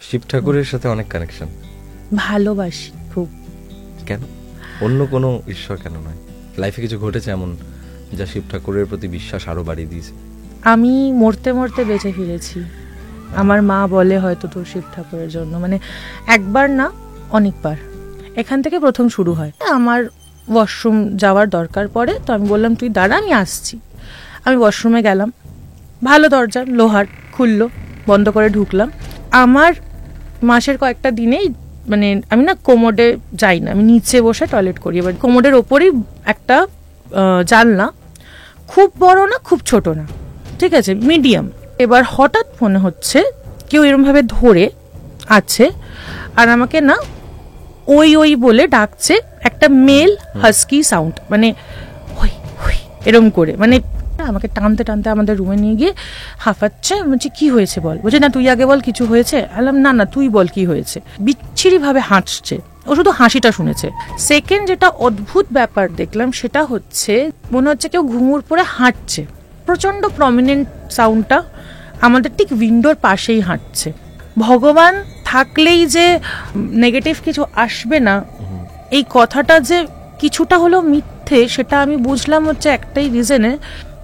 শিব ঠাকুরের সাথে অনেক কানেকশন, ভালোবাসি খুব। কেন? অন্য কোনো ঈশ্বর কেন নয়? লাইফে কিছু ঘটেছে এমন যা শিব ঠাকুরের প্রতি বিশ্বাস আরো বাড়িয়ে দিয়েছে? আমি মরতে মরতে বেঁচে ফিরেছি। আমার মা বলে হয়তো তোর শিব ঠাকুরের জন্য, মানে একবার না অনেকবার। এখান থেকে প্রথম শুরু হয়। আমার ওয়াশরুম যাওয়ার দরকার পড়ে, তো আমি বললাম তুই দাঁড়া, আমি আসছি। আমি ওয়াশরুমে গেলাম, ভালো দরজা, লোহার, খুললো, বন্ধ করে ঢুকলাম। আমার মাসের কয়েকটা দিনেই মানে আমি না কোমোডে যাই না, আমি নিচে বসে টয়লেট করি। এবার কোমোডের ওপরেই একটা জানলা, খুব বড় না খুব ছোট না, ঠিক আছে, মিডিয়াম। এবার হঠাৎ মনে হচ্ছে কেউ এরমভাবে ধরে আছে আর আমাকে না ওই ওই বলে ডাকছে, একটা মেল হাস্কি সাউন্ড, মানে ওই ওই এরম করে, মানে আমাকে টানতে টানতে আমাদের রুমে নিয়ে গিয়ে হাঁফাচ্ছে। বলছি কি হয়েছে বল, বলছে না তুই আগে বল কিছু হয়েছে। আলাম না না তুই বল কি হয়েছে। বিচ্ছিরি ভাবে হাসছে, ও শুধু হাসিটা শুনেছে। সেকেন্ড যেটা অদ্ভুত ব্যাপার দেখলাম সেটা হচ্ছে মনে হচ্ছে কেউ ঘুঙুর পরে হাঁটছে, প্রচন্ড প্রমিনেন্ট সাউন্ডটা আমাদের ঠিক উইন্ডোর পাশেই হাঁটছে। ভগবান থাকলেই যে নেগেটিভ কিছু আসবে না, এই কথাটা যে কিছুটা হলেও মিথ্যে, সেটা আমি বুঝলাম হচ্ছে একটাই রিজনে।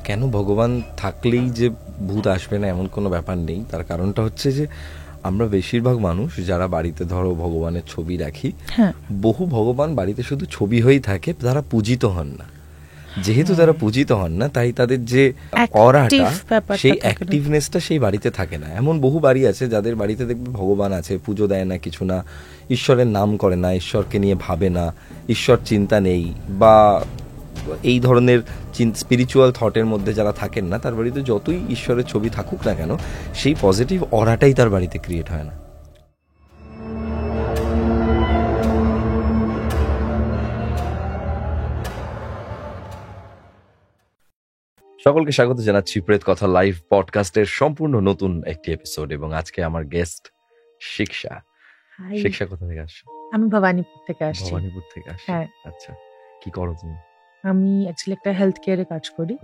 কেন ভগবান থাকলেই যে ভূত আসবে না এমন কোনো ব্যাপার নেই। তার কারণটা হচ্ছে যে আমরা বেশিরভাগ মানুষ যারা বাড়িতে ধরো ভগবানের ছবি রাখি, বহু ভগবান বাড়িতে শুধু ছবি হয়েই থাকে, তারা পূজিত হন না। যেহেতু তারা পূজিত হন না, তাই তাদের যে অরাটা, সেই অ্যাক্টিভনেসটা সেই বাড়িতে থাকে না। এমন বহু বাড়ি আছে যাদের বাড়িতে দেখবে ভগবান আছে, পুজো দেয় না, কিছু না, ঈশ্বরের নাম করে না, ঈশ্বরকে নিয়ে ভাবে না, ঈশ্বর চিন্তা নেই, বা এই ধরনের স্পিরিচুয়াল থটের মধ্যে যারা থাকেন না, তার বাড়িতে যতই ঈশ্বরের ছবি থাকুক না কেন, সেই পজিটিভ অরাটাই তার বাড়িতে ক্রিয়েট হয় না। সকলকে স্বাগত জানাচ্ছি প্রেত কথা লাইভ পডকাস্টের সম্পূর্ণ নতুন একটি এপিসোড। এবং আজকে আমার গেস্ট শিক্ষা। শিক্ষা কোথা থেকে আসছো? আমি ভবানীপুর থেকে আসছি। ভবানীপুর থেকে আসছি, হ্যাঁ। আচ্ছা, কি করো তুমি? আমি অ্যাকচুয়ালি একটা হেলথ কেয়ারে কাজ করি।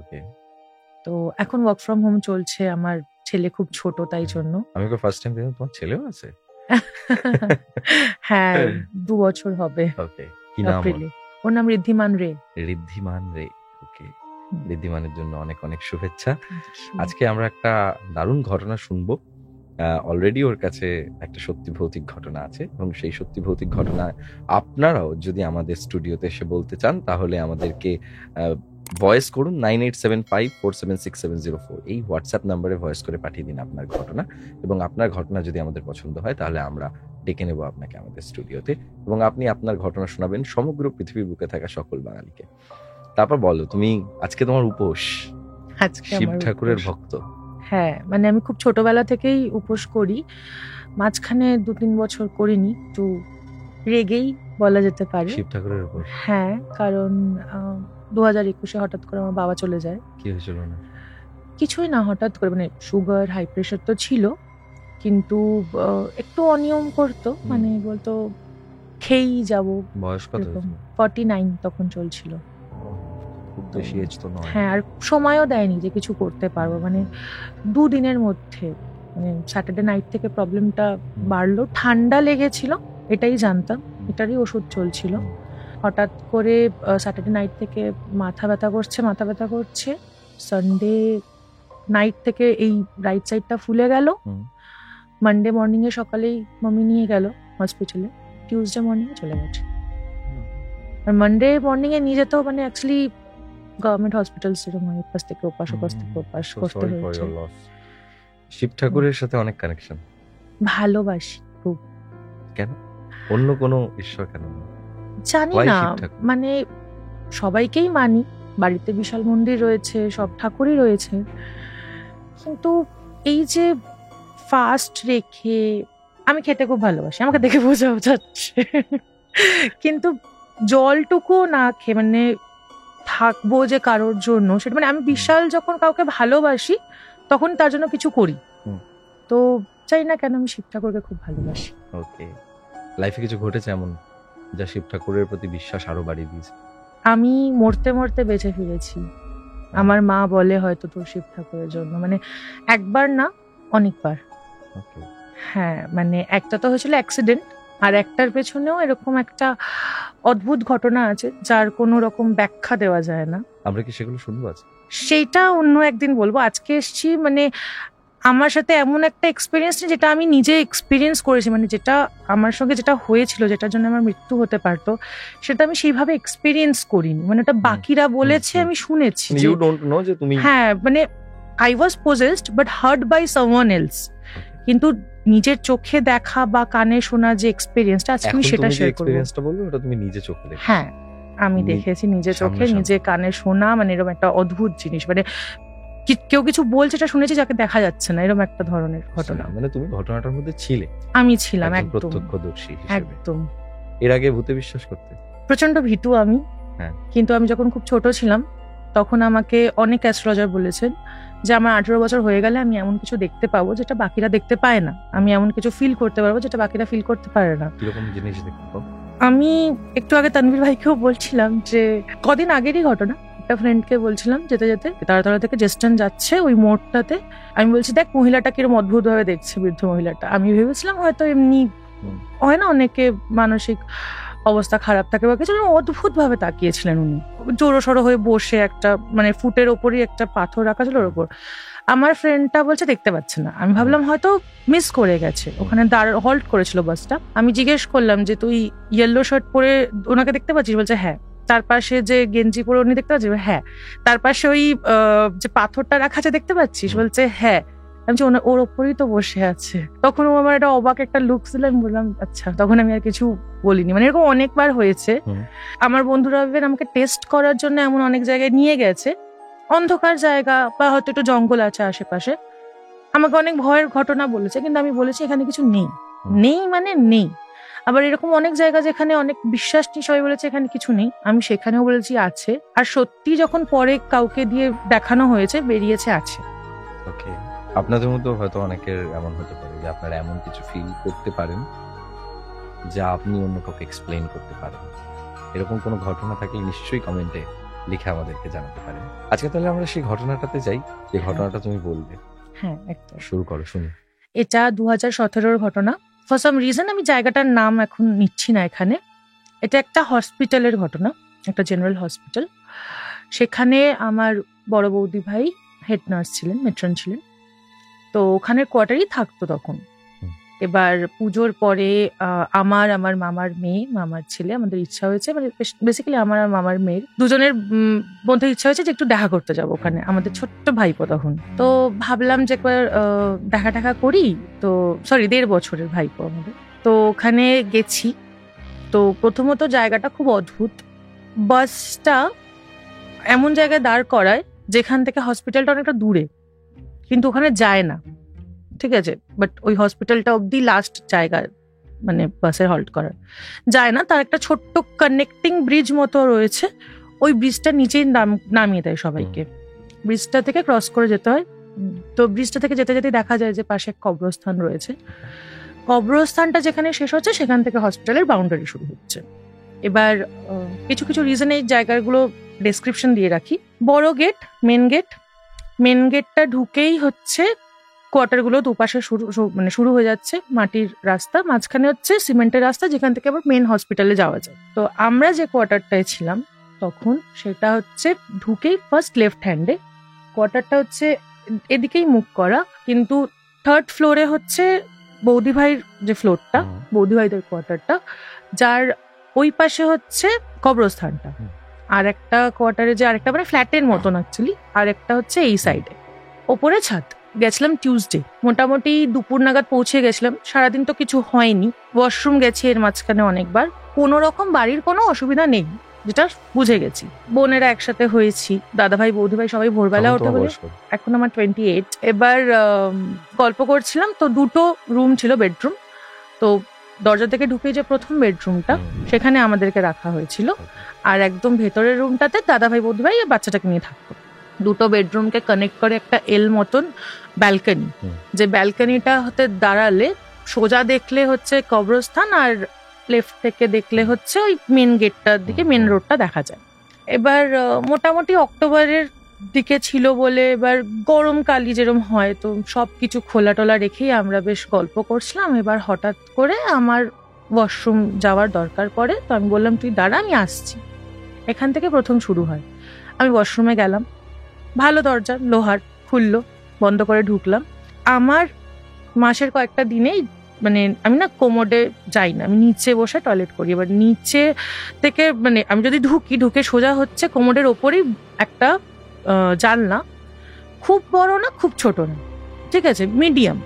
তো এখন ওয়ার্ক ফ্রম হোম চলছে, আমার ছেলে খুব ছোট তাই জন্য। আমি তো ফার্স্ট টাইম দেখলাম তোমার ছেলেও আছে। হ্যাঁ, 2 বছর হবে। ওকে, কি নাম? ওর নাম ঋদ্ধিমান রে। ঋদ্ধিমান রে, ওকে। ঋদ্ধিমানের জন্য অনেক অনেক শুভেচ্ছা। আজকে আমরা একটা দারুণ ঘটনা শুনবো। অলরেডি ওর কাছে একটা সত্যি ভৌতিক ঘটনা আছে, এবং সেই সত্যি ভৌতিক ঘটনা আপনারাও যদি আমাদের স্টুডিওতে এসে বলতে চান তাহলে আমাদেরকে ভয়েস করুন 9875476704 এই হোয়াটসঅ্যাপ নাম্বারে ভয়েস করে পাঠিয়ে দিন আপনার ঘটনা। এবং আপনার ঘটনা যদি আমাদের পছন্দ হয় তাহলে আমরা ডেকে নেব আপনাকে আমাদের স্টুডিওতে, এবং আপনি আপনার ঘটনা শোনাবেন সমগ্র পৃথিবীর বুকে থাকা সকল বাঙালিকে। তারপর বলো, তুমি আজকে তোমার উপোস, শিব ঠাকুরের ভক্ত? হ্যাঁ, মানে আমি খুব ছোটবেলা থেকেই উপোস করি, মাঝখানে 2-3 বছর করিনি, একটু রেগেই বলা যেতে পারে। শিব ঠাকুরের উপর? হ্যাঁ, কারণ 2021-এ হঠাৎ করে আমার বাবা চলে যায়। কি হয়েছিল? না কিছুই না, হঠাৎ করে, মানে সুগার হাই প্রেশার তো ছিল, কিন্তু একটু অনিয়ম করতো, মানে বলতো খেয়েই যাবো। বয়স কত? 49 তখন চলছিল। খুব বেশি এজ তো নয়। হ্যাঁ, আর সময়ও দেয়নি যে কিছু করতে পারবো, মানে 2 দিনের মধ্যে, মানে স্যাটারডে নাইট থেকে প্রবলেমটা বাড়লো। ঠান্ডা লেগেছিল এটাই জানতাম, এটারই ওষুধ চলছিল। হঠাৎ করে স্যাটারডে নাইট থেকে মাথা ব্যথা করছে। সানডে নাইট থেকে এই রাইট সাইডটা ফুলে গেল। মানডে মর্নিং এ সকালেই মামি নিয়ে গেল হসপিটালে, টিউসডে মর্নিং এ চলে গেছে। আর মানডে মর্নিং এ নিয়ে যেতেও, মানে অ্যাকচুয়ালি গভর্নমেন্ট হসপিটাল সেরকম এপাশ থেকে ওপাশ করতে হয়েছে। শিব ঠাকুরের সাথে অনেক কানেকশন, ভালোবাসি খুব। কেন? অন্য কোনো ঈশ্বর কেন? জানি না, মানে সবাইকেই মানি, বাড়িতে বিশাল মন্দির রয়েছে, সব ঠাকুরই রয়েছে, কিন্তু এই যে ফাস্ট রেখে, আমি খেতে খুব ভালোবাসি, আমাকে দেখে বোঝা যাচ্ছে, কিন্তু জলটুকু না খেয়ে মানে থাকবো যে কারোর জন্য, সেটা মানে আমি বিশাল যখন কাউকে ভালোবাসি তখন তার জন্য কিছু করি। তো চাই না কেন, আমি শিব ঠাকুরকে খুব ভালোবাসি। ওকে, লাইফে কিছু ঘটেছে এমন যা শিব ঠাকুরের প্রতি বিশ্বাস আরো বাড়িয়ে দিয়েছে? আমি মরতে মরতে বেঁচে ফিরেছি। আমার মা বলে হয়তো তোর শিব ঠাকুরের জন্য, মানে একবার না অনেকবার। হ্যাঁ, মানে একটা তো হয়েছিল অ্যাক্সিডেন্ট, আর একটার পেছনেও এরকম একটা অদ্ভুত ঘটনা আছে যার কোনো রকম ব্যাখ্যা দেওয়া যায় না। আমরা কি সেগুলো শুনবো আজ? সেইটা অন্য একদিন বলবো। আজকে এসছি মানে আমার সাথে এমন একটা এক্সপিরিয়েন্স নেই যেটা আমি নিজে এক্সপিরিয়েন্স করেছি, মানে যেটা আমার সঙ্গে যেটা হয়েছিল, যেটার জন্য আমার মৃত্যু হতে পারতো, সেটা আমি সেইভাবে এক্সপিরিয়েন্স করিনি। মানে ওটা বাকিরা বলেছে, আমি শুনেছি। ইউ ডোন্ট নো যে তুমি, হ্যাঁ, মানে I was possessed but heard by someone else, কিন্তু নিজের চোখে দেখা বা কানে শোনা যে এক্সপিরিয়েন্সটা, আজকে আমি সেটা শেয়ার করব। এক্সপেরিয়েন্সটা বলবো, ওটা তুমি নিজে চোখে দেখেছো? হ্যাঁ, আমি দেখেছি নিজে চোখে, নিজে কানে শোনা, মানে এরকম একটা অদ্ভুত জিনিস, মানে কেউ কিছু বলছে এটা শুনেছি যাকে দেখা যাচ্ছে না, এরকম একটা ধরনের ঘটনা। মানে তুমি ঘটনাটার মধ্যে ছিলে? আমি ছিলাম একদম প্রত্যক্ষদর্শী হিসেবে। একদম। এর আগে ভূতে বিশ্বাস করতে? প্রচন্ড ভীতু আমি। হ্যাঁ। কিন্তু আমি যখন খুব ছোট ছিলাম তখন আমাকে অনেক অ্যাস্ট্রোলজার বলেছেন যে আমার 18 বছর হয়ে গেলে আমি এমন কিছু দেখতে পাবো যেটা বাকিরা দেখতে পায় না, আমি এমন কিছু ফিল করতে পারবো যেটা বাকিরা ফিল করতে পারে না। কিরকম জিনিস দেখতে পাবো? আমি একটু আগে তানভীর ভাইকেও বলছিলাম যে কদিন আগেরই ঘটনা, একটা ফ্রেন্ডকে বলছিলাম যেতে যেতে তাড়াতাড়ি থেকে জেস্টান যাচ্ছে ওই মোড়টাতে, আমি বলছি দেখ মহিলাটা কিরকম অদ্ভুত ভাবে দেখছে, বৃদ্ধ মহিলাটা। আমি ভেবেছিলাম হয়তো এমনি হয় না, অনেকে মানসিক অবস্থা খারাপ থাকে বা কিছু, অদ্ভুত ভাবে তাকিয়েছিলেন উনি, জোরো সড়ো হয়ে বসে, একটা মানে ফুটের ওপরই একটা পাথর রাখা ছিল ওর ওপর। আমার ফ্রেন্ডটা বলছে দেখতে পাচ্ছে না। আমি ভাবলাম হয়তো মিস করে গেছে, ওখানে হল্ট করেছিল বাসটা। আমি জিজ্ঞেস করলাম যে তুই ইয়েলো শার্ট পরে ওনাকে দেখতে পাচ্ছিস? বলছে হ্যাঁ। তার পাশে যে গেঞ্জি পরে উনি দেখতে পাচ্ছিস? হ্যাঁ। তার পাশে ওই যে পাথরটা রাখা আছে দেখতে পাচ্ছিস? বলছে হ্যাঁ। আমি ওর ওপরই তো বসে আছে। তখন ও আমার একটা অবাক একটা লুক ছিল, আমি বললাম আচ্ছা। তখন আমি আর কিছু বলিনি। মানে এরকম অনেকবার হয়েছে। আমার বন্ধুরা আমাকে টেস্ট করার জন্য এমন অনেক জায়গায় নিয়ে গেছে, অন্ধকার জায়গা বা হয়তো একটু জঙ্গল আছে আশেপাশে, আমাকে অনেক ভয়ের ঘটনা বলেছে, কিন্তু আমি বলেছি এখানে কিছু নেই। নেই মানে নেই। আবার এরকম অনেক জায়গা যেখানে অনেক বিশ্বাস নেই, সবাই বলেছে এখানে কিছু নেই, আমি সেখানেও বলেছি আছে। আর সত্যি যখন পরে কাউকে দিয়ে দেখানো হয়েছে বেরিয়েছে আছে। ওকে, আপনাদের মধ্যে হয়তো অনেকের এমন হতে পারে যে আপনারা এমন কিছু ফিল করতে পারেন যা আপনি অন্য কাউকে এক্সপ্লেইন করতে পারেন। এরকম কোনো ঘটনা থাকলে নিশ্চয়ই কমেন্টে লিখে আমাদেরকে জানাতে পারেন। আজকে তাহলে আমরা সেই ঘটনাটাতে যাই, যে ঘটনাটা তুমি বলবে। হ্যাঁ, একদম শুরু করো, শুনি। এটা 2017 ঘটনা। ফর সাম রিজন আমি জায়গাটার নাম এখন নিচ্ছি না এখানে। এটা একটা হসপিটালের ঘটনা, একটা জেনারেল হসপিটাল। সেখানে আমার বড় বৌদি ভাই হেড নার্স ছিলেন, মেট্রন ছিলেন। তো ওখানে কোয়ার্টারই থাকতো তখন। এবার পুজোর পরে আমার মামার মেয়ে, মামার ছেলে, আমাদের ইচ্ছা হয়েছে, মানে বেসিক্যালি আমার আর মামার মেয়ের দুজনের মধ্যে ইচ্ছা হয়েছে যে একটু দেখা করতে যাবো ওখানে, আমাদের ছোট্ট ভাইপো তখন। তো ভাবলাম যে একবার দেখা করি। তো 1.5 বছরের ভাইপো আমাদের। তো ওখানে গেছি। তো প্রথমত জায়গাটা খুব অদ্ভুত। বাসটা এমন জায়গায় দাঁড় করায় যেখান থেকে হসপিটালটা অনেকটা দূরে, কিন্তু ওখানে যায় না, ঠিক আছে? বাট ওই হসপিটালটা অব্দি লাস্ট জায়গা, মানে বাসের হল্ট করার যায় না। তার একটা ছোট্ট কানেক্টিং ব্রিজ মতো রয়েছে, ওই ব্রিজটা নিচেই নামিয়ে দেয় সবাইকে। ব্রিজটা থেকে ক্রস করে যেতে হয়। তো ব্রিজটা থেকে যেতে যেতে দেখা যায় যে পাশে এক কবরস্থান রয়েছে। কবরস্থানটা যেখানে শেষ হচ্ছে সেখান থেকে হসপিটালের বাউন্ডারি শুরু হচ্ছে। এবার কিছু কিছু রিজনে এই জায়গাগুলো ডেসক্রিপশন দিয়ে রাখি। বড় গেট, মেন গেটটা ঢুকেই হচ্ছে কোয়ার্টারগুলো, দুপাশে শুরু হয়ে যাচ্ছে মাটির রাস্তা, মাঝখানে হচ্ছে সিমেন্টের রাস্তা যেখান থেকে আবার মেন হসপিটালে যাওয়া যায়। তো আমরা যে কোয়ার্টারটায় ছিলাম তখন সেটা হচ্ছে ঢুকেই ফার্স্ট লেফট হ্যান্ডে। কোয়ার্টারটা হচ্ছে এদিকেই মুখ করা, কিন্তু 3rd ফ্লোরে হচ্ছে বৌদি ভাইয়ের যে ফ্লোরটা, বৌদি ভাইদের কোয়ার্টারটা, যার ওই পাশে হচ্ছে কবরস্থানটা। আর একটা কোয়ার্টারে যে আরেকটা মানে ফ্ল্যাটের মতন অ্যাকচুয়ালি, আর একটা হচ্ছে এই সাইডে। ওপরে ছাদ। গেছিলাম টিউসডে, মোটামুটি দুপুর নাগাদ পৌঁছে গেছিলাম। সারাদিন তো কিছু হয়নি, ওয়াশরুম গেছি এর মাঝখানে অনেকবার, কোনো রকম বাড়ির কোনো অসুবিধা নেই, যেটা বুঝে গেছি। বোনেরা একসাথে হয়েছি, দাদা ভাই বৌদি ভাই সবাই ভোরবেলা ওঠে বলে। এখন আমার 28। এবার গল্প করছিলাম, তো 2টো রুম ছিল, বেডরুম। তো দরজা থেকে ঢুকে যে প্রথম বেডরুমটা, সেখানে আমাদেরকে রাখা হয়েছিল। আর একদম ভেতরের রুমটাতে দাদা ভাই বৌদি ভাই বাচ্চাটাকে নিয়ে থাকতো। 2টো বেডরুমকে কানেক্ট করে একটা এল মতন ব্যালকনি, যে ব্যালকনিটা হতে দাঁড়ালে সোজা দেখলে হচ্ছে কবরস্থান, আর লেফট থেকে দেখলে হচ্ছে ওই মেন গেটটার দিকে মেন রোডটা দেখা যায়। এবার মোটামুটি অক্টোবরের দিকে ছিল বলে এবার গরমকালই যেরকম হয়, তো সবকিছু খোলা টোলা রেখেই আমরা বেশ গল্প করছিলাম। এবার হঠাৎ করে আমার ওয়াশরুম যাওয়ার দরকার পড়ে, তো আমি বললাম তুই দাঁড়া, আমি আসছি। এখান থেকে প্রথম শুরু হয়। আমি ওয়াশরুমে গেলাম, ভালো দরজা, লোহার, খুললো, বন্ধ করে ঢুকলাম। আমার মাসের কয়েকটা দিনেই মানে আমি না কোমোডে যাই না, আমি নিচে বসে টয়লেট করি। এবার নিচে থেকে মানে আমি যদি ঢুকে সোজা হচ্ছে কোমোডের ওপরেই একটা জানলা, খুব বড় না খুব ছোট না, ঠিক আছে, মিডিয়াম,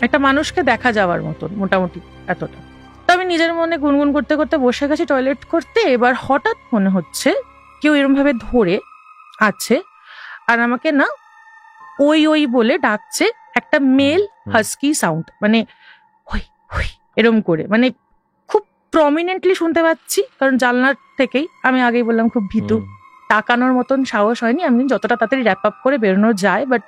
একটা মানুষকে দেখা যাওয়ার মতন মোটামুটি এতটা। তো আমি নিজের মনে গুনগুন করতে করতে বসে গেছি টয়লেট করতে। এবার হঠাৎ মনে হচ্ছে কেউ এরম ভাবে ধরে আছে আর আমাকে না ওই ওই বলে ডাকছে, একটা মেল হাস্কি সাউন্ড, মানে হই হই এরম করে, মানে খুব প্রমিনেন্টলি শুনতে পাচ্ছি, কারণ জানলার থেকেই। আমি আগেই বললাম খুব ভীতু, তাকানোর মতন সাহস হয়নি। আমি যতটা তাড়াতাড়ি র্যাপ আপ করে বেরোনো যায়, বাট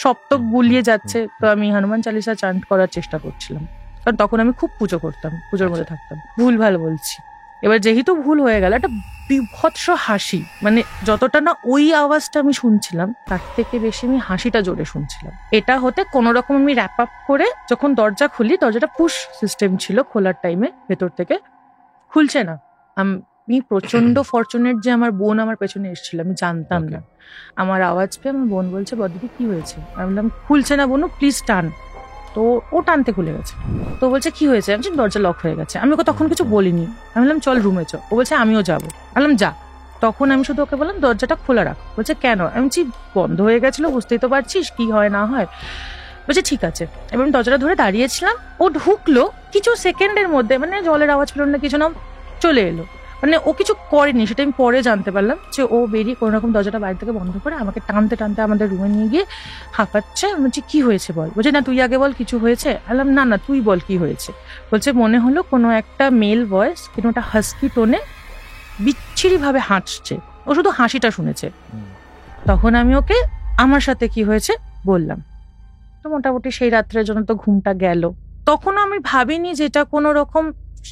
সপ্তক গুলিয়ে যাচ্ছে, তো আমি হনুমান চালিসা চান্ট করার চেষ্টা করছিলাম, কারণ তখন আমি খুব পুজো করতাম, পুজোর মধ্যে থাকতাম। ভুল ভাল বলছি। এবার যেহেতু ভুল হয়ে গেল, একটা বিভৎস হাসি, মানে যতটা না ওই আওয়াজটা আমি শুনছিলাম তার থেকে বেশি আমি হাসিটা জোরে শুনছিলাম। এটা হতে কোনো রকম আমি র্যাপ আপ করে যখন দরজা খুলি, দরজাটা পুশ সিস্টেম ছিল, খোলার টাইমে ভেতর থেকে খুলছে না। আমি প্রচন্ড ফরচুনেট যে আমার বোন আমার পেছনে এসেছিল, আমি জানতাম না। আমার আওয়াজ পেয়ে আমার বোন বলছে, বদিদি কি হয়েছে? আমি বললাম খুলছে না বোনু, প্লিজ টান। তো ও টানতে খুলে গেছে। তো বলছে কি হয়েছে? আমি দরজা লক হয়ে গেছে। আমি ওকে তখন কিছু বলিনি, আমি বললাম চল রুমে চ। ও বলছে আমিও যাবো। বললাম যা। তখন আমি শুধু ওকে বললাম দরজাটা খোলা রাখ। বলছে কেন? আমি বলছি বন্ধ হয়ে গেছিল, বুঝতেই তো পারছিস কি হয় না হয়। বলছে ঠিক আছে। এবার আমি দরজাটা ধরে দাঁড়িয়েছিলাম, ও ঢুকলো কিছু সেকেন্ডের মধ্যে, মানে জলের আওয়াজ পেল না কিছু না, চলে এলো। মানে ও কিছু করেনি, সেটা আমি পরে জানতে পারলাম যে ও বেরিয়ে কোনো রকম দরজাটা বাইরে থেকে বন্ধ করে আমাকে টানতে টানতে আমাদের রুমে নিয়ে গিয়ে হাঁপাচ্ছে। আমি বলছি কি হয়েছে বল। বলছে না তুই আগে বল কিছু হয়েছে। বললাম না না তুই বল কি হয়েছে। বলছে মনে হলো কোনো একটা মেল ভয়েস কিন্তু ওটা হাস্কি টোনে বিচ্ছিরি ভাবে হাসছে, ও শুধু হাসিটা শুনেছে। তখন আমি ওকে আমার সাথে কি হয়েছে বললাম। তো মোটামুটি সেই রাত্রের জন্য তো ঘুমটা গেল। তখনও আমি ভাবিনি যে এটা কোনো রকম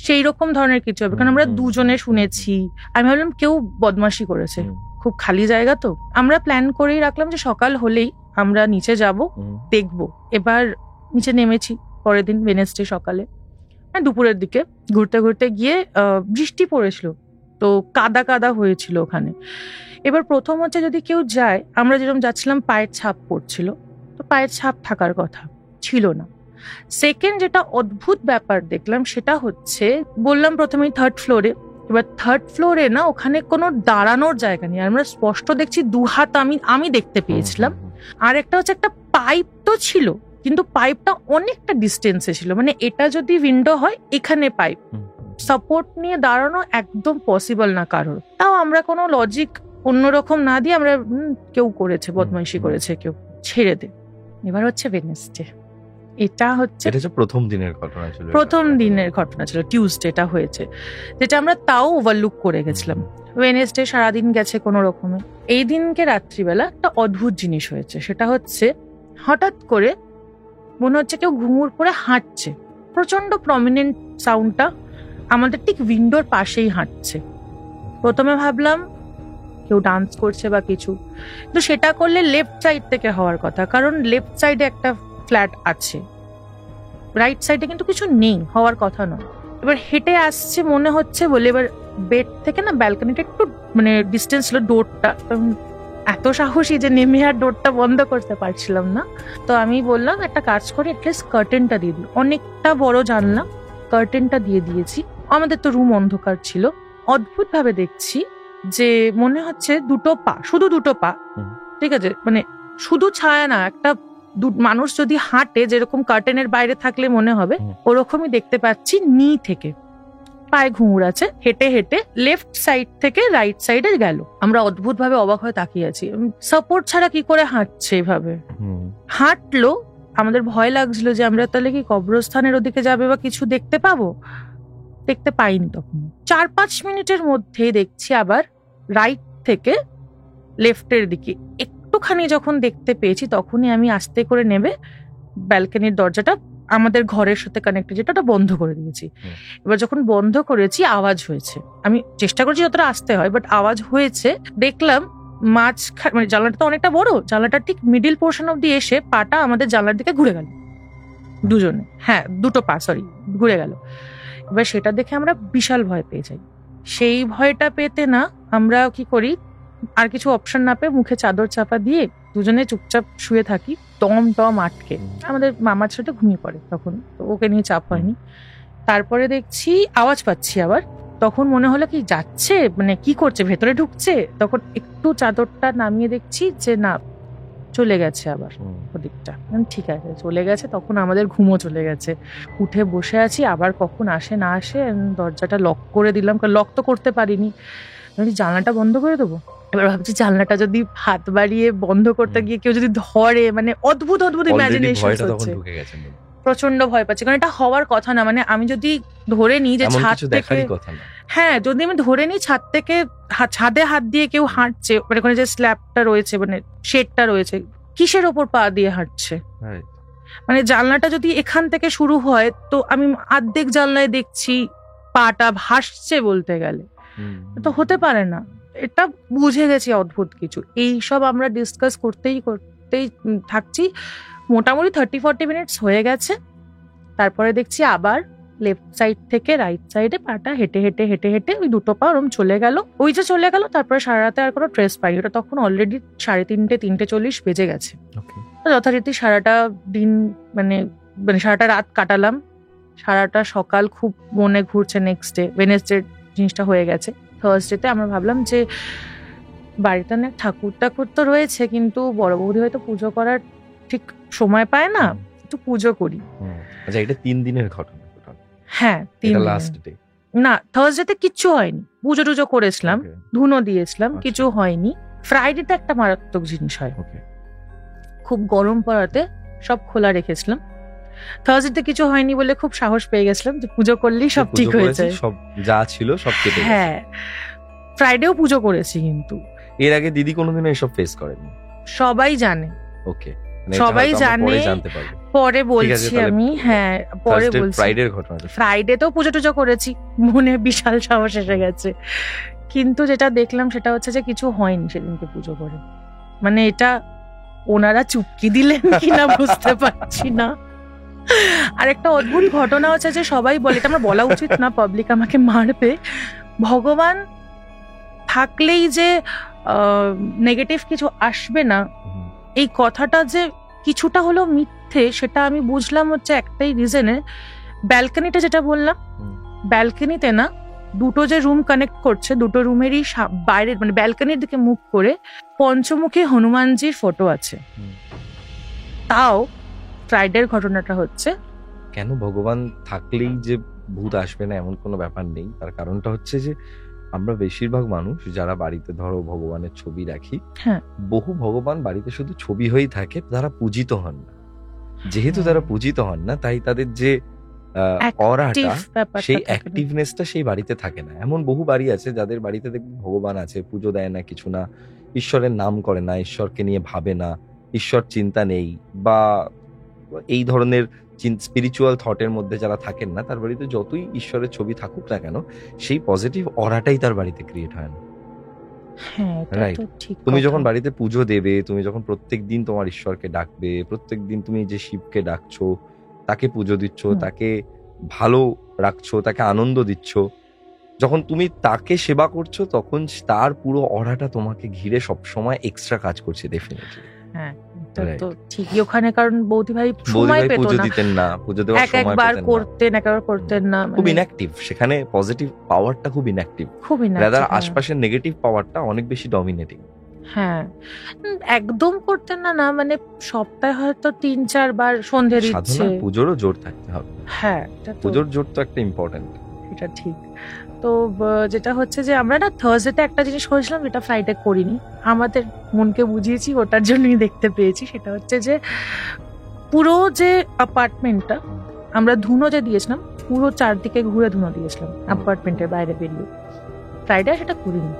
সেই রকম ধরনের কিছু হবে, কারণ আমরা দুজনে শুনেছি। আমি ভাবলাম কেউ বদমাশি করেছে, খুব খালি জায়গা তো। আমরা প্ল্যান করেই রাখলাম যে সকাল হলেই আমরা নিচে যাব, দেখবো। এবার নিচে নেমেছি পরের দিন ওয়েডনেসডে সকালে, দুপুরের দিকে ঘুরতে ঘুরতে গিয়ে বৃষ্টি পড়েছিল, তো কাদা কাদা হয়েছিল ওখানে। এবার প্রথম হচ্ছে যদি কেউ যায়, আমরা যেরকম যাচ্ছিলাম পায়ের ছাপ পড়ছিল, তো পায়ের ছাপ থাকার কথা ছিল না। সেকেন্ড যেটা অদ্ভুত ব্যাপার দেখলাম সেটা হচ্ছে, বললাম প্রথমেই থার্ড ফ্লোরে। এবার থার্ড ফ্লোরে না ওখানে কোনো দাঁড়ানোর জায়গা নেই, আমরা স্পষ্ট দেখছি দু হাত আমি দেখতে পেয়েছিলাম। আর একটা হচ্ছে একটা পাইপ তো ছিল, কিন্তু পাইপটা অনেকটা ডিস্টেন্সে ছিল, মানে এটা যদি উইন্ডো হয় এখানে পাইপ, সাপোর্ট নিয়ে দাঁড়ানো একদম পসিবল না কারোর। তাও আমরা কোনো লজিক অন্যরকম না দিয়ে আমরা কেউ করেছে, বদমাইশি করেছে কেউ, ছেড়ে দে। এবার হচ্ছে ওয়েডনেসডে, এটা হচ্ছে প্রথম দিনের ঘটনা ছিল। প্রথম দিনের ঘটনা ছিল, টিউসডেটা হয়েছে, যেটা আমরা তাও ওভারলুক করে গেছিলাম। ওয়েডনেসডে সারাদিন গেছে কোনো রকমে। এই দিনকে রাত্রিবেলা একটা অদ্ভুত জিনিস হয়েছে, সেটা হচ্ছে হঠাৎ করে মনে হচ্ছে কেউ ঘুঙুর পরে হাঁটছে, প্রচন্ড প্রমিনেন্ট সাউন্ডটা আমাদের ঠিক উইন্ডোর পাশেই হাঁটছে। প্রথমে ভাবলাম কেউ ডান্স করছে বা কিছু, কিন্তু সেটা করলে লেফট সাইড থেকে হওয়ার কথা, কারণ লেফট সাইডে একটা ফ্ল্যাট আছে, রাইট সাইডে কিন্তু কিছু নেই, হওয়ার কথা নয়। এবার হেঁটে আসছে মনে হচ্ছে বলে, এবার বেড থেকে না ব্যালকনিটা একটু মানে ডিস্টেন্স ছিল, ডোরটা এত সাহসী যে নেমে আর ডোরটা বন্ধ করতে পারছিলাম না। তো আমি বললাম একটা কাজ করে এটলিস্ট কার্টেনটা দিয়ে দিই, অনেকটা বড় জানলা, কার্টেনটা দিয়ে দিয়েছি। আমাদের তো রুম অন্ধকার ছিল। অদ্ভুত ভাবে দেখছি যে মনে হচ্ছে দুটো পা, শুধু দুটো পা, ঠিক আছে, মানে শুধু ছায়া না, একটা মানুষ যদি হাঁটে যেরকম কার্টেনের বাইরে থাকলে মনে হবে, ওরকমই দেখতে পাচ্ছি। নি থেকে পায়ে ঘুঙুর আছে, হেঁটে হেঁটে লেফট সাইড থেকে রাইট সাইডে গেল। আমরা অদ্ভুত ভাবে অবাক হয়ে তাকিয়ে আছি, সাপোর্ট ছাড়া কি করে হাঁটছে এভাবে। হাঁটলো, আমাদের ভয় লাগছিল যে আমরা তাহলে কি কবরস্থানের ওদিকে যাবে বা কিছু দেখতে পাবো, দেখতে পাইনি। তখন 4-5 মিনিটের মধ্যে দেখছি আবার রাইট থেকে লেফটের দিকে একটুখানি যখন দেখতে পেয়েছি, তখনই আমি আস্তে করে নেবে ব্যালকনির দরজাটা আমাদের ঘরের সাথে কানেক্টেড, যেটা বন্ধ করে দিয়েছি। এবার যখন বন্ধ করেছি আওয়াজ হয়েছে, আমি চেষ্টা করছি যতটা আসতে হয়, বাট আওয়াজ হয়েছে। দেখলাম মানে জানলাটা তো অনেকটা বড়, জানলাটার ঠিক মিডিল পোর্শন অব্দি এসে পাটা আমাদের জানলার দিকে ঘুরে গেল দুজনে, হ্যাঁ দুটো পা সরি ঘুরে গেল। এবার সেটা দেখে আমরা বিশাল ভয় পেয়ে যাই। সেই ভয়টা পেতে না আমরা কি করি, আর কিছু অপশন না পেয়ে মুখে চাদর চাপা দিয়ে দুজনে চুপচাপ শুয়ে থাকি, টম টম আটকে। আমাদের মামার সাথে ঘুমিয়ে পড়ে তখন, তো ওকে নিয়ে চাপ হয়নি। তারপরে দেখছি আওয়াজ পাচ্ছি আবার, তখন মনে হলো কি যাচ্ছে, মানে কি করছে, ভেতরে ঢুকছে। তখন একটু চাদরটা নামিয়ে দেখছি যে না, চলে গেছে আবার ওদিকটা। ঠিক আছে চলে গেছে, তখন আমাদের ঘুমও চলে গেছে। উঠে বসে আছি, আবার কখন আসে না আসে। দরজাটা লক করে দিলাম, লক তো করতে পারিনি, জানলাটা বন্ধ করে দেবো। এবার ভাবছি জানলাটা যদি হাত বাড়িয়ে বন্ধ করতে গিয়ে কেউ যদি ধরে, মানে অদ্ভুত অদ্ভুত ইমাজিনেশন হচ্ছে। প্রচন্ড ভয় পাচ্ছি, কারণ এটা হওয়ার কথা না। মানে আমি যদি ধরে নিই যে ছাদ থেকে, হ্যাঁ যদি আমি ধরে নিই ছাদ থেকে, ছাদে হাত দিয়ে কেউ হাঁটছে, মানে ওখানে যে স্ল্যাবটা রয়েছে, মানে শেডটা রয়েছে, কিসের ওপর পা দিয়ে হাঁটছে। মানে জানলাটা যদি এখান থেকে শুরু হয়, তো আমি অর্ধেক জানলায় দেখছি পাটা ভাসছে বলতে গেলে, তো হতে পারে না। এটা বুঝে গেছি অদ্ভুত কিছু। এইসব আমরা ডিসকাস করতেই থাকছি। মোটামুটি 30-40 মিনিটস হয়ে গেছে। তারপরে দেখছি আবার লেফট সাইড থেকে রাইট সাইডে পাটা হেঁটে হেঁটে হেঁটে হেঁটে ওই দুটো পা ওরম চলে গেল। ওই যে চলে গেল, তারপরে সারা রাতে আর কোনো ট্রেস পাইনি। ওটা তখন অলরেডি 3:30-3:40 বেজে গেছে। যথারীতি সারাটা দিন মানে সারাটা রাত কাটালাম। সারাটা সকাল খুব মনে ঘুরছে। নেক্সট ডে ওয়েডনেসডে জিনিসটা হয়ে গেছে। থার্সডেতে আমরা ভাবলাম যে বাড়িতে অনেক ঠাকুর তো রয়েছে, কিন্তু বড় বৌদি হয়তো পুজো করার ঠিক সময় পায় না, একটু পুজো করি। আচ্ছা, এটা 3 দিনের ঘটনা? হ্যাঁ 3 দিন। লাস্ট ডে না, থার্সডেতে কিচ্ছু হয়নি, পুজো টুজো করেছিলাম, ধুনো দিয়েছিলাম, কিছু হয়নি। ফ্রাইডেতে একটা মারাত্মক জিনিস হয়, খুব গরম পড়াতে সব খোলা রেখেছিলাম। থার্সডেতে কিছু হয়নি বলে খুব সাহস পেয়ে গেছিলাম যে পুজো করলেই সব ঠিক হয়ে যায়, সব যা ছিল সব কেটে গেছে। হ্যাঁ, ফ্রাইডেও পুজো করেছি, কিন্তু এর আগে দিদি কোনোদিনও এসব ফেস করেনি। সবাই জানে, ওকে, সবাই জানে, পরে বলছি আমি। হ্যাঁ পরে বলছি। ফ্রাইডের ঘটনা, ফ্রাইডেতেও পুজো টুজো করেছি, মনে বিশাল সাহস এসে গেছে। কিন্তু যেটা দেখলাম সেটা হচ্ছে যে কিছু হয়নি সেদিনকে পুজো করে। মানে এটা ওনারা চুপকি দিলেন কিনা বুঝতে পারছি না। আর একটা অদ্ভুত ঘটনা হচ্ছে যে সবাই বলে, এটা আমার বলা উচিত না, পাবলিক আমাকে মারবে, ভগবান থাকলেই যে নেগেটিভ কিছু আসবে না, এই কথাটা যে কিছুটা হলেও মিথ্যে, সেটা আমি বুঝলাম হচ্ছে একটাই রিজনে। ব্যালকনিটা যেটা বললাম, ব্যালকনিতে না দুটো যে রুম কানেক্ট করছে, দুটো রুমেরই বাইরে মানে ব্যালকনির দিকে মুখ করে পঞ্চমুখী হনুমানজির ফটো আছে। তাও ফ্রাইডের ঘটনাটা হচ্ছে, কেন ভগবান থাকলেই যে ভূত আসবে না এমন কোনো ব্যাপার নেই। তার কারণটা হচ্ছে যে আমরা বেশিরভাগ মানুষ যারা বাড়িতে ধরো ভগবানের ছবি রাখি, বহু ভগবান বাড়িতে শুধু ছবি হয়েই থাকে, তারা পূজিত হন না। যেহেতু তারা পূজিত হন না, তাই তাদের যে অরাটা, সেই অ্যাক্টিভনেসটা সেই বাড়িতে থাকে না। এমন বহু বাড়ি আছে যাদের বাড়িতে দেখবে ভগবান আছে, পুজো দেয় না, কিছু না, ঈশ্বরের নাম করে না, ঈশ্বরকে নিয়ে ভাবে না, ঈশ্বর চিন্তা নেই, বা এই ধরনের স্পিরিচুয়াল থটের মধ্যে যারা থাকেন না, তার বাড়িতে যতই ঈশ্বরের ছবি থাকুক না কেন, সেই পজিটিভ অরাটাই তার বাড়িতে ক্রিয়েট হয় না। রাইট? তুমি যখন বাড়িতে পুজো দেবে, তুমি যখন প্রত্যেক দিন তোমার ঈশ্বরকে ডাকবে, প্রত্যেক দিন তুমি যে শিবকে ডাকছো, তাকে পুজো দিচ্ছ, তাকে ভালো রাখছো, তাকে আনন্দ দিচ্ছ, যখন তুমি তাকে সেবা করছো, তখন তার পুরো অরাটা তোমাকে ঘিরে সবসময় এক্সট্রা কাজ করছে। ডেফিনেটলি হ্যাঁ, তো ঠিকই। ওখানে কারণ বৌদি ভাই সময় পেত না, পুজো দিতেন না, পুজো দেওয়ার সময় একবার করতেন না, খুব ইনঅ্যাক্টিভ। সেখানে পজিটিভ পাওয়ারটা খুব ইনঅ্যাক্টিভ, রাদার আশপাশের নেগেটিভ পাওয়ারটা অনেক বেশি ডমিনেটিং। হ্যাঁ, একদম করতেন না, মানে সপ্তাহে হয়তো 3-4 বার সন্ধে দিচ্ছে। পুজোরও জোর থাকতে হবে। হ্যাঁ, পুজোর জোর তো একটা ইম্পর্টেন্ট, এটা ঠিক। তো যেটা হচ্ছে যে আমরা না থার্সডেতে একটা জিনিস করেছিলাম, যেটা ফ্রাইডে করিনি, আমাদের মনকে বুঝিয়েছি, ওটার জন্যই দেখতে পেয়েছি। সেটা হচ্ছে যে পুরো যে অ্যাপার্টমেন্টটা আমরা ধুনো যে দিয়েছিলাম, পুরো চারদিকে ঘুরে ধুনো দিয়েছিলাম অ্যাপার্টমেন্টের বাইরে বেরিয়ে। ফ্রাইডে সেটা করিনি,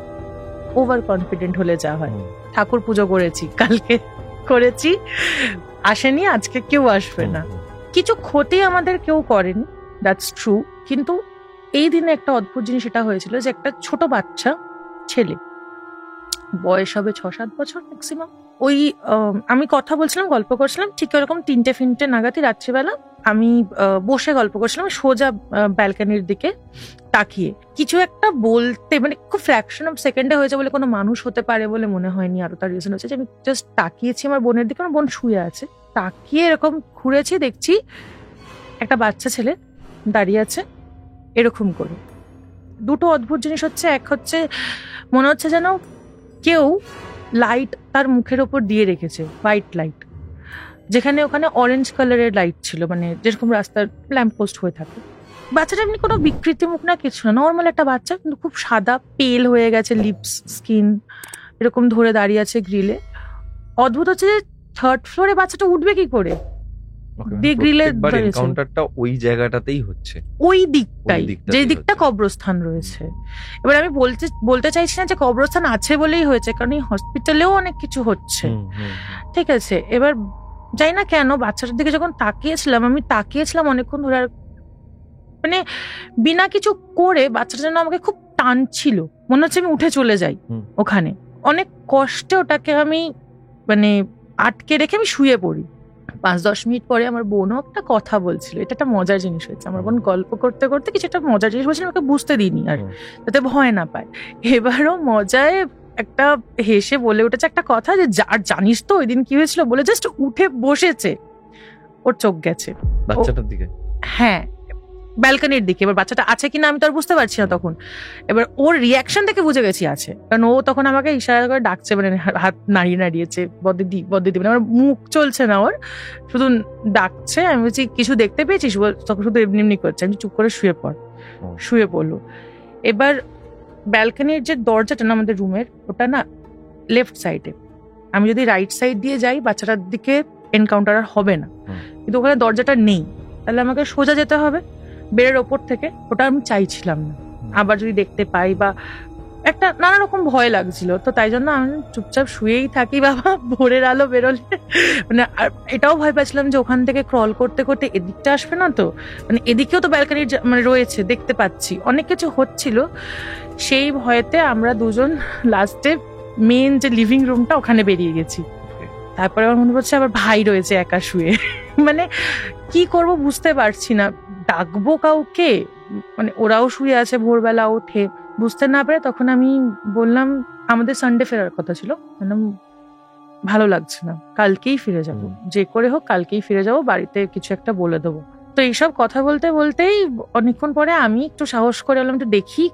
ওভার কনফিডেন্ট হলে যা হয়। ঠাকুর পুজো করেছি, কালকে করেছি, আসেনি, আজকে কেউ আসবে না, কিছু ক্ষতি আমাদের কেউ করেনি, দ্যাটস ট্রু। কিন্তু এই দিনে একটা অদ্ভুত জিনিস এটা হয়েছিল যে একটা ছোট বাচ্চা ছেলে, বয়স হবে 6-7 বছর ম্যাক্সিমাম। ওই আমি কথা বলছিলাম, গল্প করছিলাম, ঠিক ওরকম 3টে নাগাদই রাত্রিবেলা আমি বসে গল্প করছিলাম সোজা ব্যালকনির দিকে তাকিয়ে। কিছু একটা বলতে মানে খুব ফ্র্যাকশন অফ সেকেন্ডে হয়েছে বলে কোনো মানুষ হতে পারে বলে মনে হয়নি। আরো তার রিজন হচ্ছে যে আমি জাস্ট তাকিয়েছি আমার বোনের দিকে, আমার বোন শুয়ে আছে, তাকিয়ে এরকম ঘুরেছি, দেখছি একটা বাচ্চা ছেলে দাঁড়িয়ে আছে এরকম করে। দুটো অদ্ভুত জিনিস হচ্ছে, এক হচ্ছে মনে হচ্ছে যেন কেউ লাইট তার মুখের ওপর দিয়ে রেখেছে, হোয়াইট লাইট, যেখানে ওখানে অরেঞ্জ কালারের লাইট ছিল, মানে যেরকম রাস্তার ল্যাম্প পোস্ট হয়ে থাকে। বাচ্চাটা এমনি কোনো বিকৃতি মুখ না, কিছু না, নর্মাল একটা বাচ্চা, কিন্তু খুব সাদা, পেল হয়ে গেছে লিপস, স্কিন, এরকম ধরে দাঁড়িয়ে আছে গ্রিলে। অদ্ভুত হচ্ছে যে 3rd ফ্লোরে বাচ্চাটা উঠবে কি করে, ওই জায়গাটাতেই হচ্ছে, ওই দিকটাই, যে দিকটা কবরস্থান রয়েছে। এবার আমি বলতে চাইছি না যে কবরস্থান আছে বলেই হয়েছে, কারণ এই হসপিটালেও অনেক কিছু হচ্ছে, ঠিক আছে। এবার যাই না কেন বাচ্চাটার দিকে যখন আমি তাকিয়েছিলাম অনেকক্ষণ ধরে, আর মানে বিনা কিছু করে বাচ্চাটা যেন আমাকে খুব টানছিল, মনে হচ্ছে আমি উঠে চলে যাই ওখানে। অনেক কষ্টে ওটাকে আমি মানে আটকে রেখে আমি শুয়ে পড়ি। 5-10 মিনিট পরে আমার বোনও একটা কথা বলছিল, এটা একটা মজার জিনিস হয়েছে। আমার বোন গল্প করতে করতে কিছু একটা মজার জিনিস বলছিল, ওকে বুঝতে দিইনি আর, যাতে ভয় না পায়। এবারও মজায় একটা হেসে বলে উঠেছে একটা কথা যে জানিস তো ওই দিন কি হয়েছিল, বলে জাস্ট উঠে বসেছে, ওর চোখ গেছে বাচ্চাটার দিকে, হ্যাঁ ব্যালকনির দিকে। এবার বাচ্চাটা আছে কিনা আমি তো আর বুঝতে পারছি না তখন। এবার ওর রিয়াকশন থেকে বুঝে গেছি আছে, কারণ ও তখন আমাকে ইশারা করে ডাকছে, মানে হাত নাড়িয়েছে, বদিদি মানে আমার মুখ চলছে না ওর, শুধু ডাকছে। আমি বলছি কিছু দেখতে পেয়েছিস, তখন শুধু এমনি করছে। আমি চুপ করে শুয়ে পড়লো। এবার ব্যালকনির যে দরজাটা না আমাদের রুমের, ওটা না লেফট সাইডে, আমি যদি রাইট সাইড দিয়ে যাই বাচ্চাটার দিকে এনকাউন্টার আর হবে না, কিন্তু ওখানে দরজাটা নেই, তাহলে আমাকে সোজা যেতে হবে বেড়ের ওপর থেকে। ওটা আমি চাইছিলাম না, আবার যদি দেখতে পাই বা একটা নানা রকম ভয় লাগছিল, তো তাই জন্য আমি চুপচাপ শুয়েই থাকি। বাবা ভোরের আলো বেরোলে মানে এটাও ভয় পাচ্ছিলাম যে ওখান থেকে ক্রল করতে করতে এদিকটা আসবে না তো, মানে এদিকেও তো ব্যালকনি মানে রয়েছে, দেখতে পাচ্ছি, অনেক কিছু হচ্ছিল। সেই ভয়েতে আমরা দুজন লাস্টে মেন যে লিভিং রুমটা ওখানে বেরিয়ে গেছি। তারপরে আমার মনে পড়ছে আবার ভাই রয়েছে একা শুয়ে, মানে কি করব বুঝতে পারছি না, ডাকবো কাউকে, মানে ওরাও শুয়ে আছে, ভোরবেলা ওঠে, বুঝতে না পারে। তখন আমি বললাম আমাদের সানডে ফেরার কথা ছিল, ভালো লাগছে না, কালকেই ফিরে যাব, যে করে হোক কালকেই ফিরে যাব, বাড়িতে কিছু একটা বলে দেবো। তো এইসব কথা বলতে বলতেই অনেকক্ষণ পরে আমি একটু সাহস করে বললাম একটু দেখি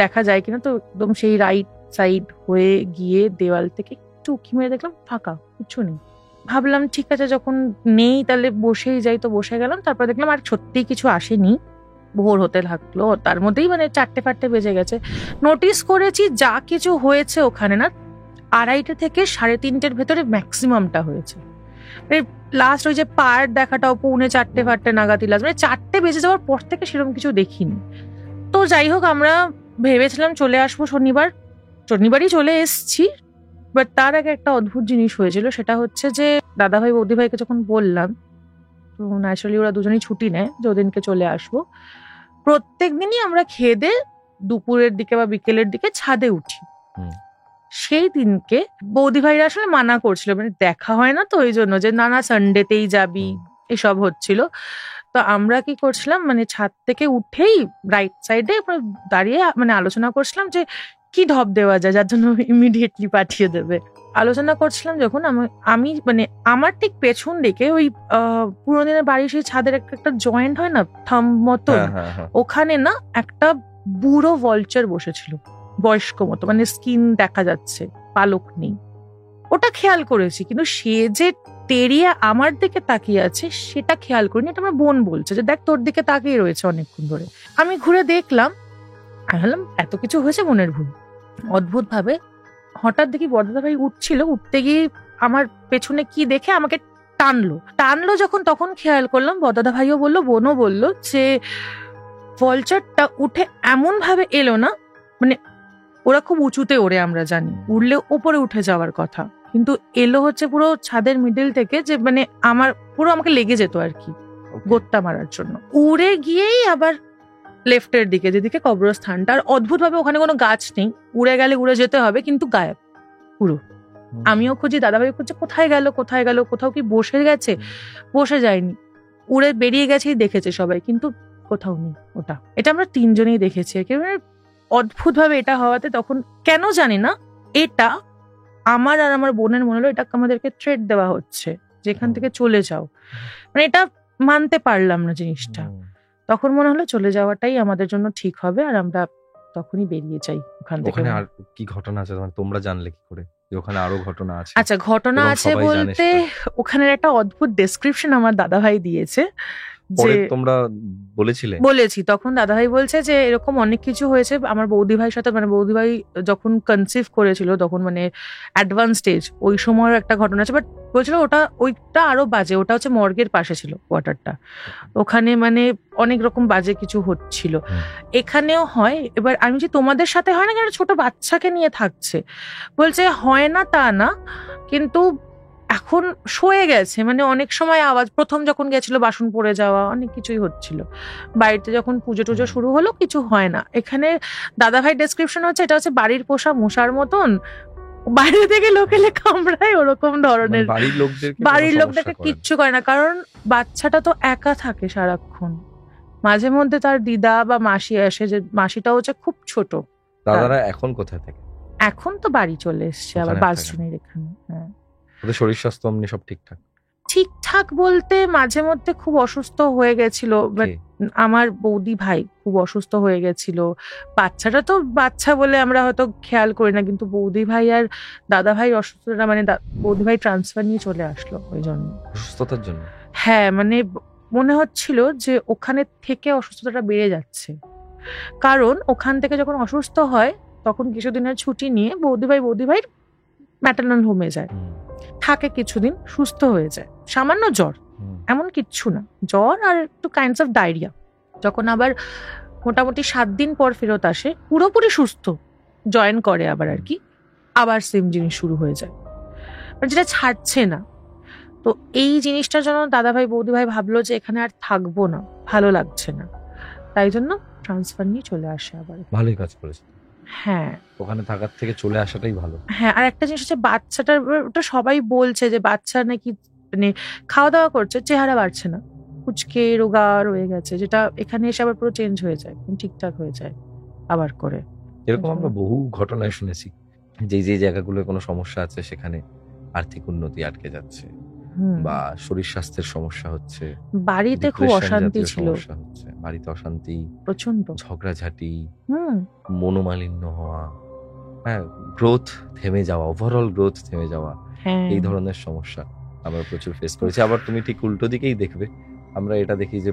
দেখা যায় কিনা। তো একদম সেই রাইট সাইড হয়ে গিয়ে দেওয়াল থেকে একটু উঁকি মেরে দেখলাম ফাঁকা, কিছু নেই। ভাবলাম ঠিক আছে যখন নেই তাহলে বসেই যাই, তো বসে গেলাম। তারপর দেখলাম আর সত্যিই কিছু আসেনি, ভোর হতে থাকলো, তার মধ্যেই মানে 4টে বেজে গেছে। নোটিস করেছি যা কিছু হয়েছে ওখানে না 2:30 থেকে 3:30 ভেতরে ম্যাক্সিমামটা হয়েছে। লাস্ট ওই যে পার্ট দেখাটাও 3:45 নাগাদ, লাস্ট মানে 4টে বেজে যাওয়ার পর থেকে সেরকম কিছু দেখিনি। তো যাই হোক আমরা ভেবেছিলাম চলে আসবো শনিবারই চলে এসছি। বাট তার আগে একটা অদ্ভুত জিনিস হয়েছিল, সেটা হচ্ছে যে দাদাভাই বৌদিভাইকে যখন বললাম, তো ন্যাচারালি ওরা দুজনেই ছুটি নেয় যে ওদিনকে চলে আসবো। প্রত্যেক দিনই আমরা খেয়ে দিয়ে দুপুরের দিকে বা বিকেলের দিকে ছাদে উঠি। সেই দিনকে বৌদিভাইরা আসলে মানা করছিল, মানে দেখা হয় না তো ওই জন্য, যে নানা সানডেতেই যাবি, এসব হচ্ছিল। তো আমরা কি করছিলাম, মানে ছাদ থেকে উঠেই রাইট সাইডে দাঁড়িয়ে মানে আলোচনা করছিলাম যে কি ঢপ দেওয়া যায় যার জন্য ইমিডিয়েটলি পাঠিয়ে দেবে। আলোচনা করছিলাম যখন আমি মানে আমার ঠিক পেছন দিকে ওই পুরোনো দিনের বাড়ির সেই ছাদের একটা জয়েন্ট হয় না থাম মতো, ওখানে না একটা বুড়ো ভলচার বসেছিল, বয়স্ক মতো, মানে স্কিন দেখা যাচ্ছে, পালক নেই। ওটা খেয়াল করেছি, কিন্তু সে যে তেরিয়া আমার দিকে তাকিয়ে আছে সেটা খেয়াল করিনি। এটা আমার বোন বলছে যে দেখ তোর দিকে তাকিয়ে রয়েছে অনেকক্ষণ ধরে। আমি ঘুরে দেখলাম, আমি ভাবলাম এত কিছু হয়েছে মনের ভুল। অদ্ভুত ভাবে হঠাৎ দেখি বড়দাদা ভাই উঠছিল, উঠতে গিয়ে আমার পেছনে কি দেখে আমাকে টানলো যখন, তখন খেয়াল করলাম বড়দাদা ভাইও বললো, বোনও বললো যে ভলচারটা উঠে এমন ভাবে এলো না, মানে ওরা খুব উঁচুতে ওড়ে আমরা জানি, উড়লে উপরে উঠে যাওয়ার কথা, কিন্তু এলো হচ্ছে পুরো ছাদের মিডল থেকে, যে মানে আমার পুরো আমাকে লেগে যেত আর কি গোত্তা মারার জন্য। উড়ে গিয়েই আবার লেফটের দিকে, যেদিকে কবরস্থানটা, আর অদ্ভুত ভাবে ওখানে কোনো গাছ নেই, উড়ে গেলে উড়ে যেতে হবে, কিন্তু গায়েব। পুরো। আমিও খুঁজি, দাদাভাইও খুঁজছে, কোথায় গেল, কোথাও কি বসে গেছে? বসে যায়নি, উড়ে বেরিয়ে গেছেই দেখেছে সবাই, কিন্তু কোথাও নেই ওটা। এটা আমরা 3 জনেই দেখেছি। একেবারে অদ্ভুত ভাবে এটা হওয়াতে তখন কেন জানি না, এটা আমার আর আমার বোনের মনে হলো এটা আমাদেরকে থ্রেট দেওয়া হচ্ছে, যেখান থেকে চলে যাও। মানে এটা মানতে পারলাম না জিনিসটা। তখন মনে হলো চলে যাওয়াটাই আমাদের জন্য ঠিক হবে, আর আমরা তখনই বেরিয়ে যাই ওখান থেকে। ওখানে আর কি ঘটনা আছে তোমরা জানলে কি করে যে ওখানে আরো ঘটনা আছে? আচ্ছা, ঘটনা আছে বলতে ওখানের একটা অদ্ভুত ডেসক্রিপশন আমার দাদাভাই দিয়েছে। পরে তোমরা বলেছি, তখন দাদাভাই বলছে যে এরকম অনেক কিছু হয়েছে আমার বৌদি ভাইয়ের সাথে। মানে বৌদি ভাই যখন কনসিভ করেছিল তখন মানে অ্যাডভান্স স্টেজ, ওই সময়ের একটা ঘটনা আছে। বাট বলছিল ওইটা আরো বাজে, ওটা হচ্ছে মর্গের পাশে ছিল কোয়ার্টারটা, ওখানে মানে অনেক রকম বাজে কিছু হচ্ছিল। এখানেও হয়। এবার আমি যে তোমাদের সাথে হয় না, কেন ছোট বাচ্চাকে নিয়ে থাকছে, বলছে হয় না তা না, কিন্তু এখন সয়ে গেছে। মানে অনেক সময় আওয়াজ, প্রথম যখন গেছিল বাসন পড়ে যাওয়া, অনেক কিছুই হচ্ছিল। বাড়িতে যখন পুজো টুজো শুরু হলো কিছু হয় না। এখানে দাদাভাই ডেসক্রিপশন হচ্ছে এটা হচ্ছে বাড়ির পোষা মশার মতন, বাইরে থেকে লোক এলে কামড়ায়, ওরকম ধরনের। বাড়ির লোকদেরকে কিচ্ছু করে না, কারণ বাচ্চাটা তো একা থাকে সারাক্ষণ। মাঝে মধ্যে তার দিদা বা মাসি আসে, যে মাসিটা হচ্ছে খুব ছোট। দাদারা এখন কোথায় থাকে? এখন তো বাড়ি চলে এসছে আবার বাসজনের এখানে। হ্যাঁ, ওদের শরীর স্বাস্থ্য এমনি সব ঠিকঠাক বলতে মাঝে মধ্যে খুব অসুস্থ হয়ে গেছিল। আমার বৌদি ভাই খুব অসুস্থ হয়ে গেছিল। বাচ্চাটা তো বাচ্চা বলে আমরা হয়তো খেয়াল করি না, কিন্তু বৌদি ভাই আর দাদা ভাই অসুস্থতা, মানে বৌদি ভাই ট্রান্সফার নিয়ে চলে আসলো ওই জন্য, অসুস্থতার জন্য। হ্যাঁ, মানে মনে হচ্ছিল যে ওখানে থেকে অসুস্থতাটা বেড়ে যাচ্ছে, কারণ ওখান থেকে যখন অসুস্থ হয় তখন কিছুদিনের ছুটি নিয়ে বৌদি ভাই ম্যাটারনাল হোমে যায়, থাকে কিছুদিন, সুস্থ হয়ে যায়। সামান্য জ্বর, এমন কিচ্ছু না, জ্বর আর একটু কাইন্ডস অফ ডায়রিয়া। যখন আবার মোটামুটি 7 দিন পর ফেরত আসে, পুরোপুরি সুস্থ, জয়েন করে আবার আর কি, আবার সেম জিনিস শুরু হয়ে যায়, যেটা ছাড়ছে না। তো এই জিনিসটার জন্য দাদাভাই বৌদি ভাই ভাবলো যে এখানে আর থাকবো না, ভালো লাগছে না, তাই জন্য ট্রান্সফার নিয়ে চলে আসে আবার। ভালোই কাজ করেছে। হ্যাঁ, ওখানে থাকার থেকে চলে আসাটাই ভালো। হ্যাঁ, আর একটা জিনিস হচ্ছে বাচ্চাটার, ওটা সবাই বলছে যে বাচ্চা নাকি মানে খাওয়া দাওয়া করছে, চেহারা বাড়ছে না, কুচকে রোগা রয়ে গেছে, যেটা এখানে এসে আবার পুরো চেঞ্জ হয়ে যায়, ঠিকঠাক হয়ে যায় আবার করে। এরকম আমরা বহু ঘটনায় শুনেছি যে যে জায়গাগুলোয় কোনো সমস্যা আছে সেখানে আর্থিক উন্নতি আটকে যাচ্ছে, বা শরীর স্বাস্থ্যের সমস্যা হচ্ছে, বাড়িতে খুব অশান্তি ছিল, বাড়িতে অশান্তি প্রচন্ড, ঝগড়াঝাটি, মনোমালিন্য হওয়া, হ্যাঁ, গ্রোথ থেমে যাওয়া, ওভারঅল গ্রোথ থেমে যাওয়া, এই ধরনের সমস্যা আমরা প্রচুর ফেস করেছি। আবার তুমি ঠিক উল্টো দিকেই দেখবে, আমরা এটা দেখি যে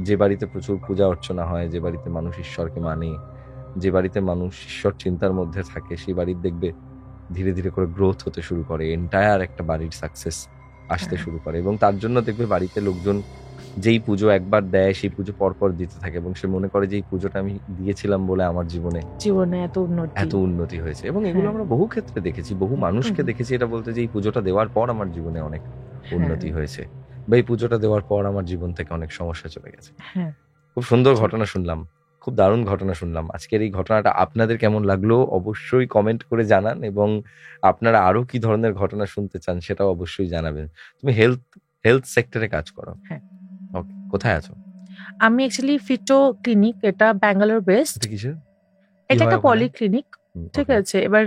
যে বাড়িতে প্রচুর পূজা অর্চনা হয়, যে বাড়িতে মানুষ ঈশ্বরকে মানে, যে বাড়িতে মানুষ ঈশ্বর চিন্তার মধ্যে থাকে, সেই বাড়ির দেখবে ধীরে ধীরে করে গ্রোথ হতে শুরু করে, এন্টায়ার একটা বাড়ির সাকসেস আসতে শুরু করে। এবং তার জন্য দেখবে বাড়িতে লোকজন যেই পুজো একবার দেয় সেই পুজো পরপর দিতে থাকে, এবং সে মনে করে যে এই পুজোটা আমি দিয়েছিলাম বলে আমার জীবনে এত উন্নতি হয়েছে। এবং এগুলো আমরা বহু ক্ষেত্রে দেখেছি, বহু মানুষকে দেখেছি এটা বলতে যে এই পুজোটা দেওয়ার পর আমার জীবনে অনেক উন্নতি হয়েছে, বা এই পুজোটা দেওয়ার পর আমার জীবন থেকে অনেক সমস্যা চলে গেছে। খুব সুন্দর ঘটনা শুনলাম, খুব দারুণ ঘটনা শুনলাম। আজকের এই ঘটনাটা আপনাদের কেমন লাগলো অবশ্যই কমেন্ট করে জানান, এবং আপনারা আরো কি ধরনের ঘটনা শুনতে চান সেটাও অবশ্যই জানাবেন। তুমি হেলথ সেক্টরে কাজ করো, ওকে, কোথায় আছো? আমি অ্যাকচুয়ালি ফিটো ক্লিনিক, এটা ব্যাঙ্গালোর বেসড। এটা একটা পলিক্লিনিক, ঠিক আছে। এবার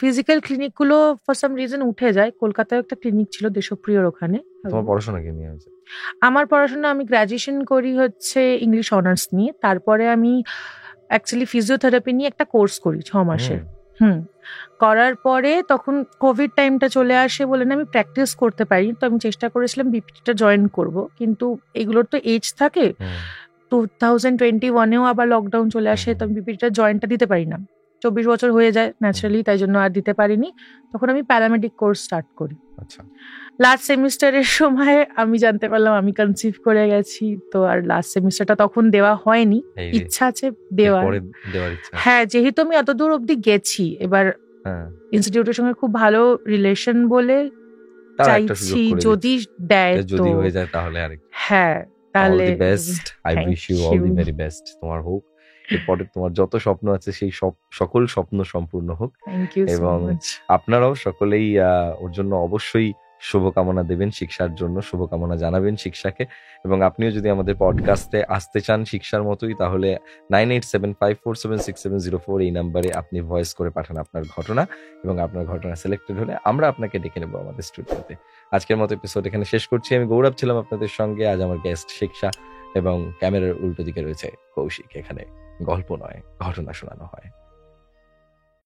ফিজিক্যাল ক্লিনিক গুলো ফর সাম রিজন উঠে যায়। কলকাতায় একটা ক্লিনিক ছিল দেশপ্রিয়র ওখানে। তোমার পড়াশোনা কি নিয়ে হয়েছে? আমার পড়াশোনা, আমি গ্র্যাজুয়েশন করি হচ্ছে ইংলিশ অনার্স নিয়ে, তারপরে আমি অ্যাকচুয়ালি ফিজিওথেরাপি নিয়ে একটা কোর্স করি 6 মাসের। করার পরে তখন কোভিড টাইমটা চলে আসে বলে না আমি প্র্যাকটিস করতে পারি, তো আমি চেষ্টা করেছিলাম বিপিটিটা জয়েন করব, কিন্তু এগুলোর তো এজ থাকে। 2021-এও আবার লকডাউন চলে আসে, তো আমি বিপিটিটা জয়েনটা দিতে পারি না, 24 বছর হয়ে যায় ন্যাচারালি, তাই জন্য আর দিতে পারিনি। তখন আমি প্যারামেডিক কোর্স স্টার্ট করি। লাস্ট সেমিস্টারের সময় আমি জানতে পারলাম আমি কনসিভ করে গেছি, তো আর লাস্ট সেমিস্টারটা তখন দেওয়া হয়নি। ইচ্ছা আছে দেওয়ার, হ্যাঁ, যেহেতু আমি এতদূর অব্দি গেছি, এবার ইনস্টিটিউটের সঙ্গে খুব ভালো রিলেশন বলে চাইছি যদি দেয়, যদি হয়ে যায় তাহলে আর। হ্যাঁ, তাহলে best, I wish you all the very best. তোমার হোক, এরপরে তোমার যত স্বপ্ন আছে সেই সকল স্বপ্ন সম্পূর্ণ হোক। থ্যাংক ইউ সো এবং মাচ। আপনারাও সকলেই ওর জন্য অবশ্যই শুভকামনা দেবেন, শিক্ষার জন্য শুভকামনা জানাবেন শিক্ষাকে। এবং আপনিও যদি আমাদের পডকাস্টে আসতে চান শিক্ষার মতোই, তাহলে 9875476704 এই নাম্বারে আপনি ভয়েস করে পাঠান আপনার ঘটনা, এবং আপনার ঘটনা সিলেক্টেড হলে আমরা আপনাকে ডেকে নেবো আমাদের স্টুডিওতে। আজকের মতো এপিসোড এখানে শেষ করছি। আমি গৌরব ছিলাম আপনাদের সঙ্গে। আজ আমার গেস্ট শিক্ষা, এবং ক্যামেরার উল্টো দিকে রয়েছে কৌশিক। এখানে গল্প নয়, ঘটনা শোনানো হয়।